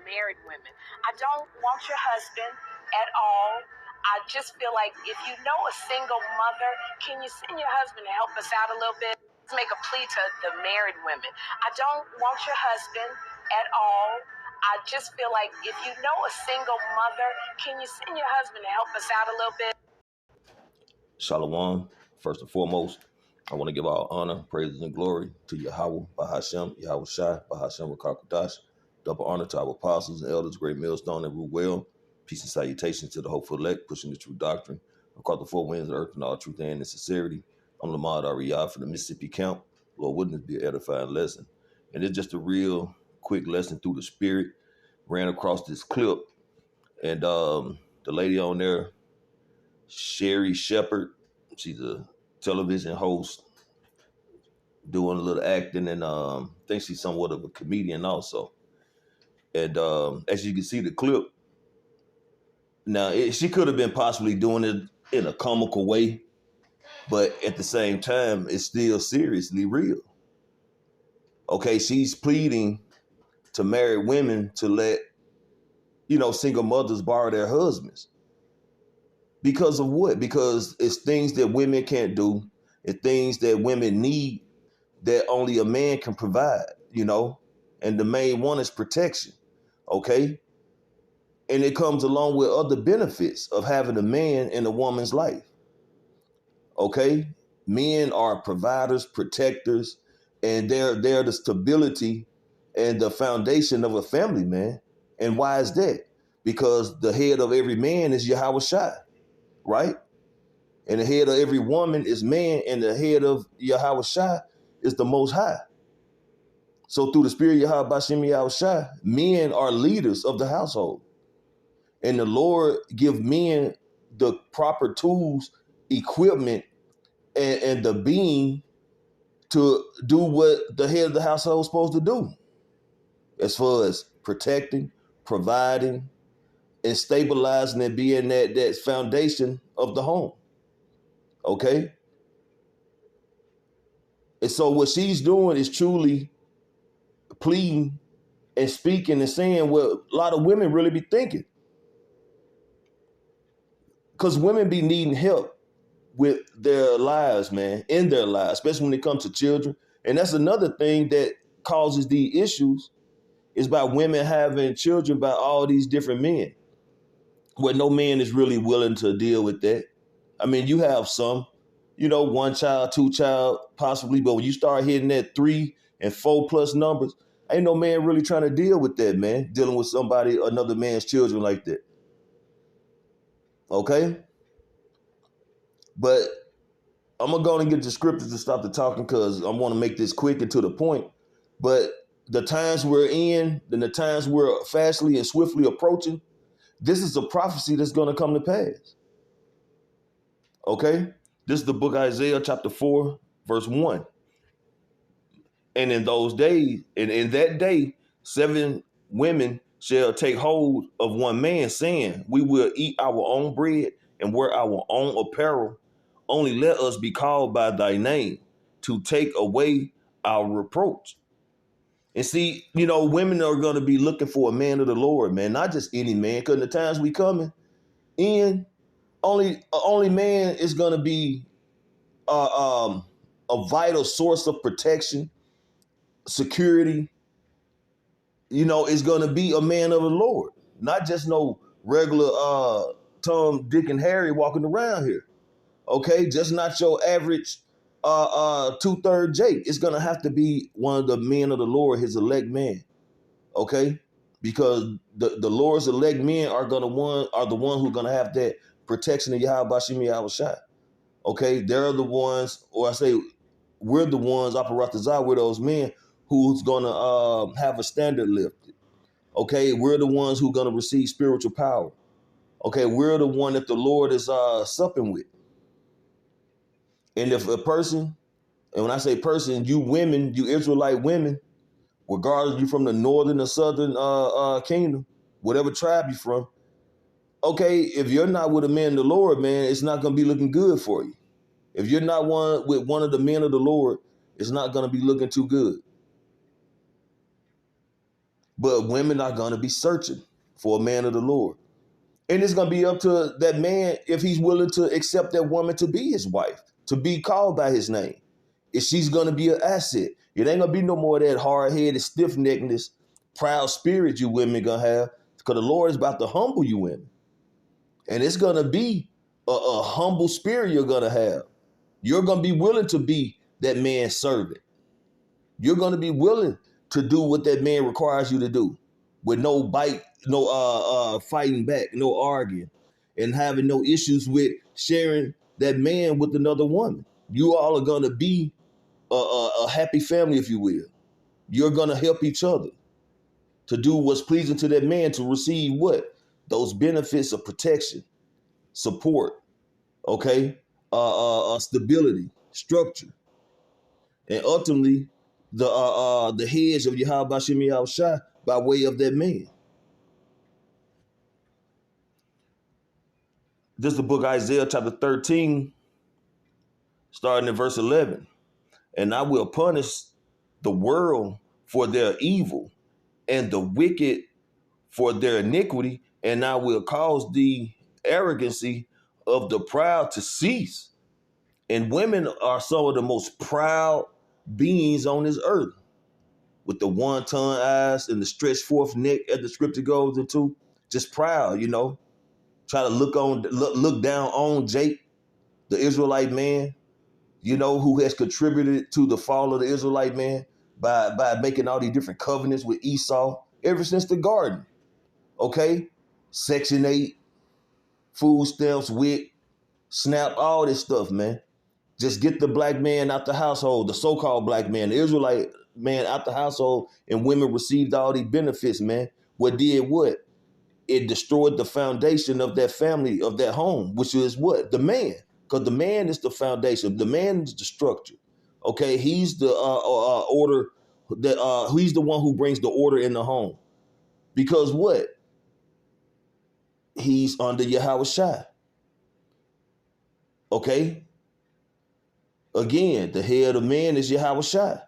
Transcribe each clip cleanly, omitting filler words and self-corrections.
married women. I don't want your husband at all. I just feel like if you know a single mother, can you send your husband to help us out a little bit? Let's make a plea to the married women. I don't want your husband at all. I just feel like if you know a single mother, can you send your husband to help us out a little bit? Shalom. First and foremost, I want to give all honor, praises, and glory to Yahweh, Bahashem, Yahweh Shai, Bahashem, Rakakadash. Double honor to our apostles and elders, great millstone and rule well. Peace and salutations to the hopeful elect, pushing the true doctrine across the four winds of the earth in all truth and in sincerity. I'm Lamar Ariyah from the Mississippi Camp. Lord, wouldn't it be an edifying lesson? And it's just a real quick lesson through the spirit. Ran across this clip, and the lady on there, Sherri Shepherd, she's a television host doing a little acting, and I think she's somewhat of a comedian also. And as you can see the clip, now she could have been possibly doing it in a comical way, but at the same time, it's still seriously real. Okay, she's pleading to married women to let, single mothers borrow their husbands. Because of what? Because it's things that women can't do, and things that women need that only a man can provide, and the main one is protection, okay? And it comes along with other benefits of having a man in a woman's life, okay? Men are providers, protectors, and they're the stability and the foundation of a family, man. And why is that? Because the head of every man is Yahweh Shai, right? And the head of every woman is man, and the head of Yahweh Shai is the Most High. So through the spirit of Yahweh Bashem Yahweh Shai, men are leaders of the household. And the Lord give men the proper tools, equipment, and the being to do what the head of the household is supposed to do. As far as protecting, providing, and stabilizing and being that foundation of the home. Okay? And so what she's doing is truly pleading and speaking and saying what a lot of women really be thinking. Because women be needing help with their lives, man, in their lives, especially when it comes to children. And that's another thing that causes the issues is by women having children by all these different men, where no man is really willing to deal with that. I mean, you have some, one child, two child, possibly, but when you start hitting that 3 and 4+ numbers, ain't no man really trying to deal with that, man, dealing with another man's children like that. Okay? But I'm going to go and get the scriptures to stop the talking because I want to make this quick and to the point. But the times we're in and the times we're fastly and swiftly approaching, this is a prophecy that's going to come to pass. Okay? This is the book of Isaiah chapter 4, verse 1. And in those days, and in that day, 7 women shall take hold of one man, saying, we will eat our own bread and wear our own apparel. Only let us be called by thy name to take away our reproach. And see, women are going to be looking for a man of the Lord, man, not just any man, because in the times we coming in, only man is going to be a vital source of protection, security, is going to be a man of the Lord, not just no regular Tom, Dick, and Harry walking around here. Okay, just not your average 2/3 Jake. It's gonna have to be one of the men of the Lord, his elect men. Okay, because the Lord's elect men are the ones who are gonna have that protection of Yahweh Bashim Yahweh Shai. Okay, they're the ones, or I say, we're the ones. Aparatazah, we're those men who's gonna have a standard lifted. Okay, we're the ones who are gonna receive spiritual power. Okay, we're the one that the Lord is supping with. And if a person, and when I say person, you women, you Israelite women, regardless you from the northern or southern kingdom, whatever tribe you're from, okay, if you're not with a man of the Lord, man, it's not going to be looking good for you. If you're not with one of the men of the Lord, it's not going to be looking too good. But women are going to be searching for a man of the Lord. And it's going to be up to that man if he's willing to accept that woman to be his wife, to be called by his name. If she's going to be an asset. It ain't going to be no more of that hard-headed, stiff-neckedness, proud spirit you women going to have, because the Lord is about to humble you women. And it's going to be a humble spirit you're going to have. You're going to be willing to be that man's servant. You're going to be willing to do what that man requires you to do with no bite, no fighting back, no arguing, and having no issues with sharing that man with another woman. You all are going to be a happy family, if you will. You're going to help each other to do what's pleasing to that man, to receive what? Those benefits of protection, support, okay? Stability, structure, and ultimately the hedge of Yahweh Bashem Yahushua by way of that man. This is the book of Isaiah chapter 13, starting in verse 11. And I will punish the world for their evil and the wicked for their iniquity, and I will cause the arrogancy of the proud to cease. And women are some of the most proud beings on this earth, with the one-ton eyes and the stretched forth neck, as the scripture goes into, just proud, try to look down on Jake, the Israelite man, who has contributed to the fall of the Israelite man by making all these different covenants with Esau ever since the garden. Okay? Section 8, food stamps, WIC, SNAP, all this stuff, man. Just get the black man out the household, the so-called black man, the Israelite man out the household, and women received all these benefits, man. What did what? It destroyed the foundation of that family, of that home, which is what? The man. Because the man is the foundation. The man is the structure. Okay? He's the order, he's the one who brings the order in the home. Because what? He's under Yahweh Shai. Okay? Again, the head of man is Yahweh Shai.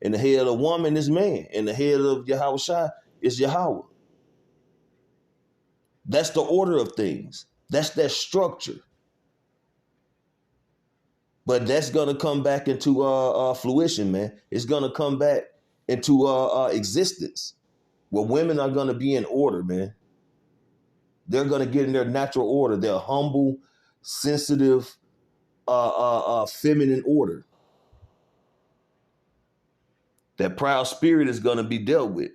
And the head of woman is man. And the head of Yahweh Shai is Yahweh. That's the order of things. That's that structure. But that's going to come back into fruition, man. It's going to come back into existence, where women are going to be in order, man. They're going to get in their natural order. They're humble, sensitive, feminine order. That proud spirit is going to be dealt with,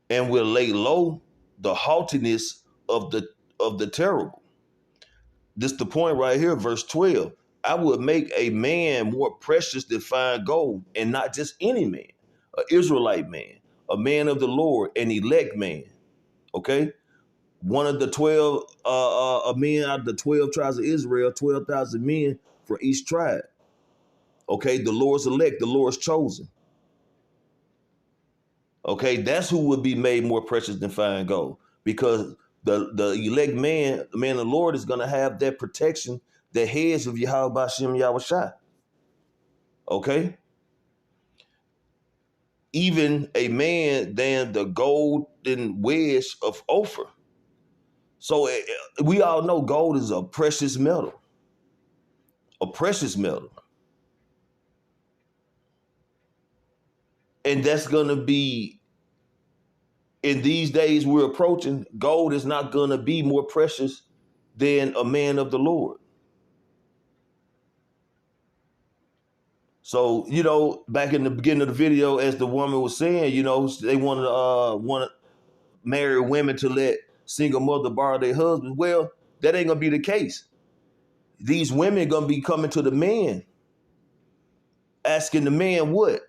and will lay low the haughtiness of the terrible. This is the point right here, verse 12. I would make a man more precious than fine gold, and not just any man, an Israelite man, a man of the Lord, an elect man. Okay? One of the 12 men out of the 12 tribes of Israel, 12,000 men for each tribe. Okay, the Lord's elect, the Lord's chosen. Okay, that's who would be made more precious than fine gold, because the elect man, the man of the Lord, is going to have that protection, the hedge of Yahweh Bashem Yahushua. Okay? Even a man than the golden wedge of Ophir. So we all know gold is a precious metal. A precious metal. And that's going to be, in these days we're approaching, gold is not going to be more precious than a man of the Lord. So, back in the beginning of the video, as the woman was saying, they want to marry women to let single mother borrow their husbands. Well, that ain't going to be the case. These women going to be coming to the man, asking the man what?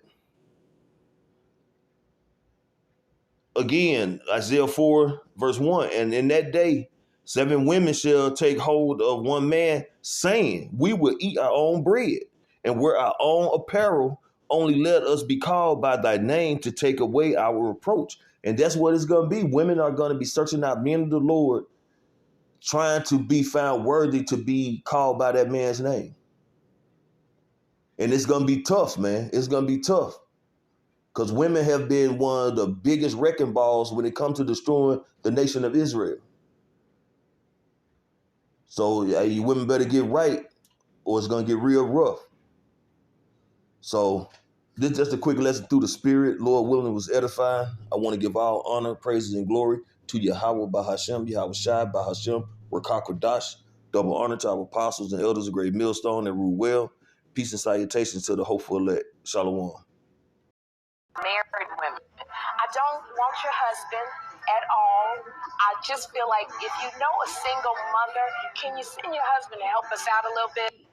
Again, Isaiah 4, verse 1, and in that day, 7 women shall take hold of one man, saying, we will eat our own bread and wear our own apparel. Only let us be called by thy name to take away our reproach. And that's what it's going to be. Women are going to be searching out men of the Lord, trying to be found worthy to be called by that man's name. And it's going to be tough, man. It's going to be tough. Because women have been one of the biggest wrecking balls when it comes to destroying the nation of Israel. So you women better get right or it's going to get real rough. So this is just a quick lesson through the spirit. Lord willing, was edifying. I want to give all honor, praises, and glory to Yahweh Bahashem, Yahweh Shai Bahashem, Rakah Kodash. Double honor to our apostles and elders of Great Millstone that rule well. Peace and salutations to the hopeful elect. Shalom. Married women. I don't want your husband at all. I just feel like if you know a single mother, can you send your husband to help us out a little bit?